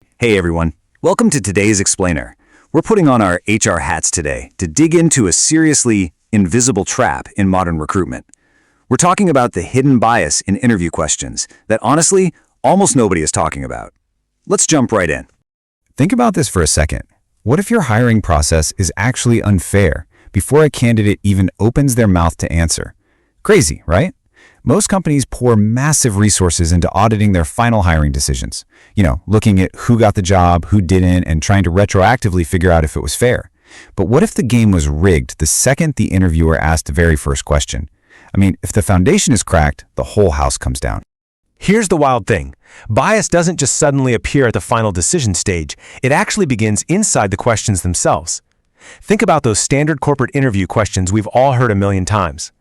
Hey everyone, welcome to today's Explainer. We're putting on our HR hats today to dig into a seriously invisible trap in modern recruitment. We're talking about the hidden bias in interview questions that honestly, almost nobody is talking about. Let's jump right in. Think about this for a second. What if your hiring process is actually unfair before a candidate even opens their mouth to answer? Crazy, right? Most companies pour massive resources into auditing their final hiring decisions. Looking at who got the job, who didn't, and trying to retroactively figure out if it was fair. But what if the game was rigged the second the interviewer asked the very first question? If the foundation is cracked, the whole house comes down. Here's the wild thing. Bias doesn't just suddenly appear at the final decision stage. It actually begins inside the questions themselves. Think about those standard corporate interview questions we've all heard a million times.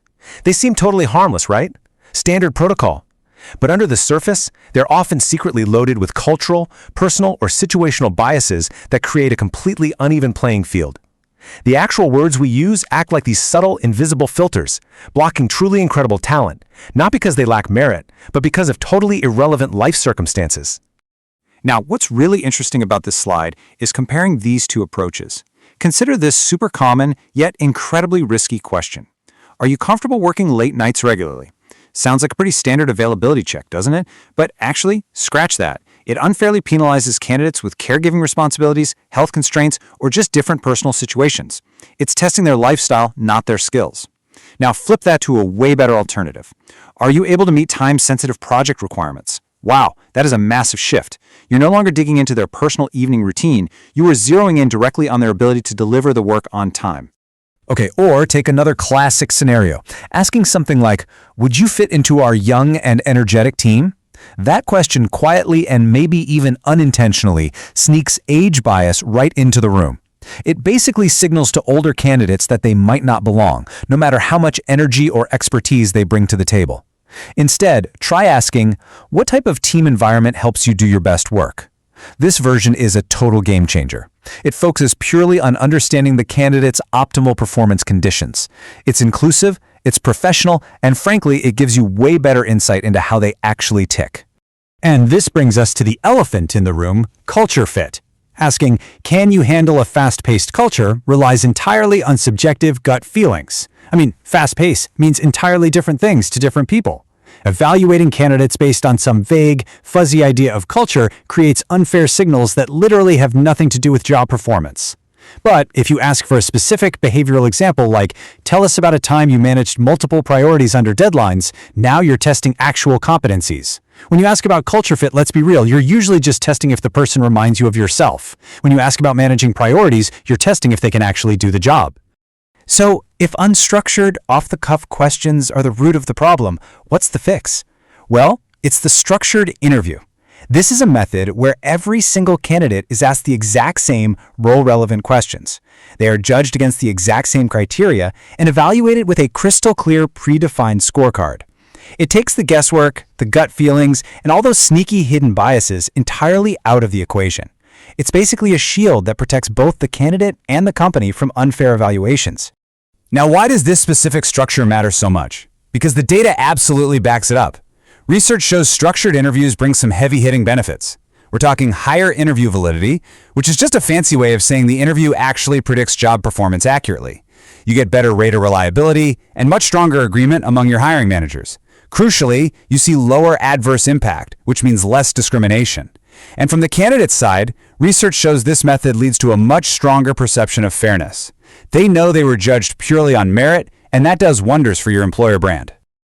They seem totally harmless, right? Standard protocol. But under the surface, they're often secretly loaded with cultural, personal, or situational biases that create a completely uneven playing field. The actual words we use act like these subtle, invisible filters, blocking truly incredible talent, not because they lack merit, but because of totally irrelevant life circumstances. Now, what's really interesting about this slide is comparing these two approaches. Consider this super common, yet incredibly risky question. Are you comfortable working late nights regularly? Sounds like a pretty standard availability check, doesn't it? But actually, scratch that. It unfairly penalizes candidates with caregiving responsibilities, health constraints, or just different personal situations. It's testing their lifestyle, not their skills. Now flip that to a way better alternative. Are you able to meet time-sensitive project requirements? Wow, that is a massive shift. You're no longer digging into their personal evening routine. You are zeroing in directly on their ability to deliver the work on time. Okay, or take another classic scenario, asking something like, would you fit into our young and energetic team? That question quietly and maybe even unintentionally sneaks age bias right into the room. It basically signals to older candidates that they might not belong, no matter how much energy or expertise they bring to the table. Instead, try asking, what type of team environment helps you do your best work? This version is a total game changer. It focuses purely on understanding the candidate's optimal performance conditions. It's inclusive, it's professional, and frankly, it gives you way better insight into how they actually tick. And this brings us to the elephant in the room, culture fit. Asking, can you handle a fast-paced culture relies entirely on subjective gut feelings. Fast-paced means entirely different things to different people. Evaluating candidates based on some vague, fuzzy idea of culture creates unfair signals that literally have nothing to do with job performance. But if you ask for a specific behavioral example like, tell us about a time you managed multiple priorities under deadlines, now you're testing actual competencies. When you ask about culture fit, let's be real, you're usually just testing if the person reminds you of yourself. When you ask about managing priorities, you're testing if they can actually do the job. So, if unstructured, off-the-cuff questions are the root of the problem, what's the fix? Well, it's the structured interview. This is a method where every single candidate is asked the exact same role-relevant questions. They are judged against the exact same criteria and evaluated with a crystal-clear, predefined scorecard. It takes the guesswork, the gut feelings, and all those sneaky hidden biases entirely out of the equation. It's basically a shield that protects both the candidate and the company from unfair evaluations. Now, why does this specific structure matter so much? Because the data absolutely backs it up. Research shows structured interviews bring some heavy-hitting benefits. We're talking higher interview validity, which is just a fancy way of saying the interview actually predicts job performance accurately. You get better rate of reliability and much stronger agreement among your hiring managers. Crucially, you see lower adverse impact, which means less discrimination. And from the candidate's side, research shows this method leads to a much stronger perception of fairness. They know they were judged purely on merit, and that does wonders for your employer brand.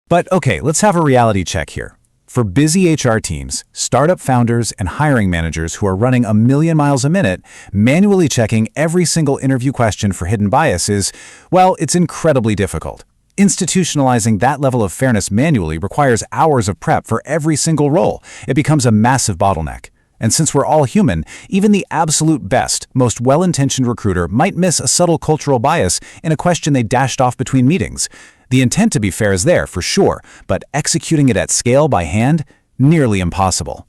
But okay, let's have a reality check here. For busy HR teams, startup founders, and hiring managers who are running a million miles a minute, manually checking every single interview question for hidden biases, well, it's incredibly difficult. Institutionalizing that level of fairness manually requires hours of prep for every single role. It becomes a massive bottleneck. And since we're all human, even the absolute best, most well-intentioned recruiter might miss a subtle cultural bias in a question they dashed off between meetings. The intent to be fair is there, for sure, but executing it at scale by hand, nearly impossible.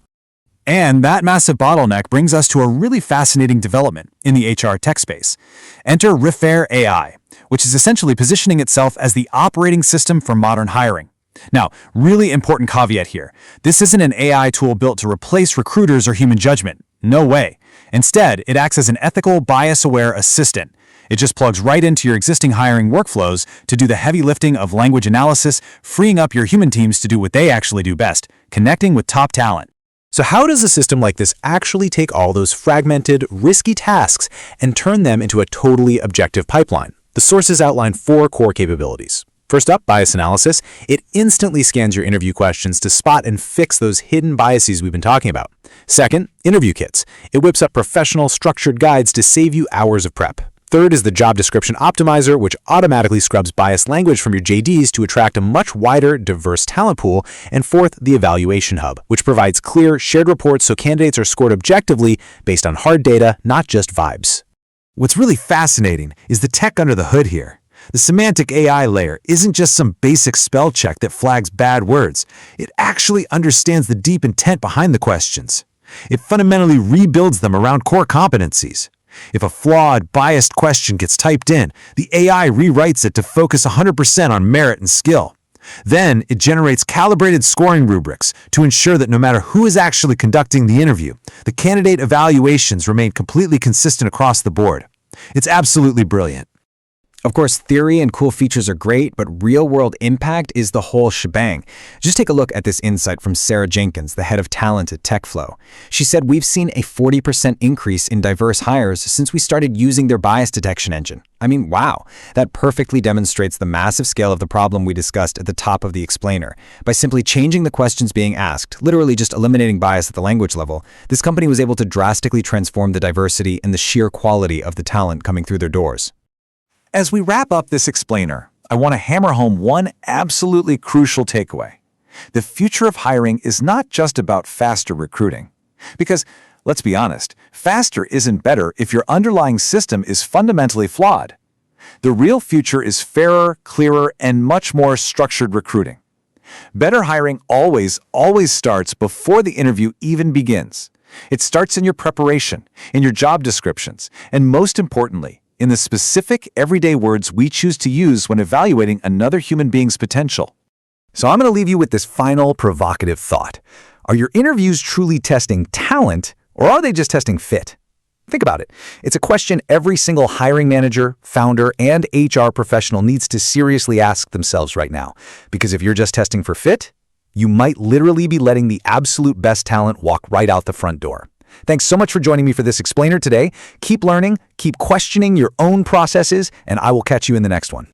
And that massive bottleneck brings us to a really fascinating development in the HR tech space. Enter Rifair AI, which is essentially positioning itself as the operating system for modern hiring. Now, really important caveat here. This isn't an AI tool built to replace recruiters or human judgment. No way. Instead, it acts as an ethical, bias-aware assistant. It just plugs right into your existing hiring workflows to do the heavy lifting of language analysis, freeing up your human teams to do what they actually do best, connecting with top talent. So how does a system like this actually take all those fragmented, risky tasks and turn them into a totally objective pipeline? The sources outline 4 core capabilities. First up, bias analysis. It instantly scans your interview questions to spot and fix those hidden biases we've been talking about. Second, interview kits. It whips up professional, structured guides to save you hours of prep. Third is the job description optimizer, which automatically scrubs biased language from your JDs to attract a much wider, diverse talent pool. And fourth, the evaluation hub, which provides clear, shared reports so candidates are scored objectively based on hard data, not just vibes. What's really fascinating is the tech under the hood here. The semantic AI layer isn't just some basic spell check that flags bad words. It actually understands the deep intent behind the questions. It fundamentally rebuilds them around core competencies. If a flawed, biased question gets typed in, the AI rewrites it to focus 100% on merit and skill. Then, it generates calibrated scoring rubrics to ensure that no matter who is actually conducting the interview, the candidate evaluations remain completely consistent across the board. It's absolutely brilliant. Of course, theory and cool features are great, but real-world impact is the whole shebang. Just take a look at this insight from Sarah Jenkins, the head of talent at TechFlow. She said, "We've seen a 40% increase in diverse hires since we started using their bias detection engine." I mean, wow. That perfectly demonstrates the massive scale of the problem we discussed at the top of the explainer. By simply changing the questions being asked, literally just eliminating bias at the language level, this company was able to drastically transform the diversity and the sheer quality of the talent coming through their doors. As we wrap up this explainer, I want to hammer home one absolutely crucial takeaway. The future of hiring is not just about faster recruiting. Because, let's be honest, faster isn't better if your underlying system is fundamentally flawed. The real future is fairer, clearer, and much more structured recruiting. Better hiring always starts before the interview even begins. It starts in your preparation, in your job descriptions, and most importantly, in the specific, everyday words we choose to use when evaluating another human being's potential. So I'm going to leave you with this final provocative thought. Are your interviews truly testing talent, or are they just testing fit? Think about it. It's a question every single hiring manager, founder, and HR professional needs to seriously ask themselves right now. Because if you're just testing for fit, you might literally be letting the absolute best talent walk right out the front door. Thanks so much for joining me for this explainer today. Keep learning, keep questioning your own processes, and I will catch you in the next one.